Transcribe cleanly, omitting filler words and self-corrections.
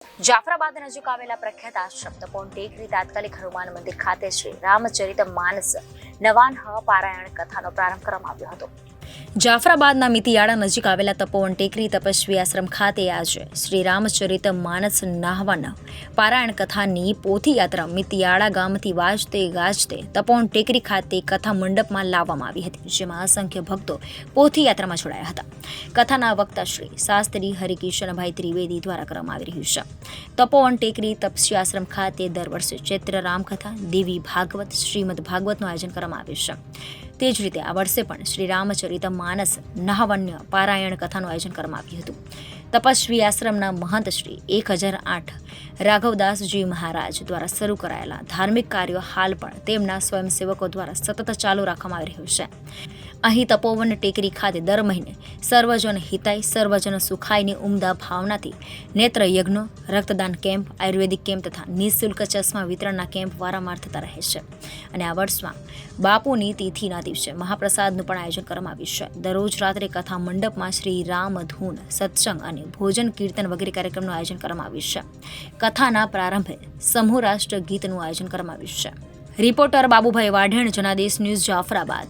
જાફરાબાદ નજીક આવેલા પ્રખ્યાત આશ્રમ તપોવન ટેકરી તાત્કાલિક હનુમાન મંદિર ખાતે શ્રી રામચરિત માનસ નવાન્હ પારાયણ કથાનો પ્રારંભ કરવામાં આવ્યો હતો. જાફરાબાદના મિતિયાળા નજીક આવેલા તપોવન ટેકરી તપસ્વી આશ્રમ ખાતે આજે શ્રી રામચરિત માનસ નહાવન પારાયણ કથાની પોથી યાત્રા મિતિયાળા ગામથી વાજતે ગાજતે તપોવન ટેકરી ખાતે કથા મંડપમાં લાવવામાં આવી હતી, જેમાં અસંખ્ય ભક્તો પોથી યાત્રામાં જોડાયા હતા. કથાના વક્તા શ્રી શાસ્ત્રી હરિકિશનભાઈ ત્રિવેદી દ્વારા કરવામાં આવી રહ્યું છે. તપોવન ટેકરી તપસ્વી આશ્રમ ખાતે દર વર્ષે ચૈત્ર રામકથા, દેવી ભાગવત, શ્રીમદ ભાગવતનું આયોજન કરવામાં આવે છે. તે જ રીતે આ વર્ષે પણ શ્રી રામચરિત માનસ નહાવન્ય પારાયણ કથાનું આયોજન કરવામાં આવ્યું હતું. તપસ્વી આશ્રમના મહંત શ્રી 1008 રાઘવદાસજી મહારાજ દ્વારા શરૂ કરાયેલા ધાર્મિક કાર્યો હાલ પણ તેમના સ્વયંસેવકો દ્વારા સતત ચાલુ રાખવામાં આવી રહ્યું છે. અહીં તપોવન ટેકરી ખાતે દર મહિને સર્વજન હિતાય સર્વજન સુખાયની ઉમદા ભાવનાથી નેત્ર યજ્ઞો, રક્તદાન કેમ્પ, આયુર્વેદિક કેમ્પ તથા નિઃશુલ્ક ચશ્મા વિતરણના કેમ્પ વારંવાર થતા રહે છે. અને આ વર્ષમાં બાપુની તિથિના દિવસે મહાપ્રસાદનું પણ આયોજન કરવામાં આવ્યું છે. દરરોજ રાત્રે કથા મંડપમાં શ્રી રામ ધૂન, સત્સંગ અને ભોજન કીર્તન વગેરે કાર્યક્રમનું આયોજન કરવામાં આવ્યું છે. કથાના પ્રારંભે સમૂહ રાષ્ટ્ર ગીતનું આયોજન કરવામાં આવ્યું છે. Reporter Babubhai Vadhen, Janadesh news, Jafrabad.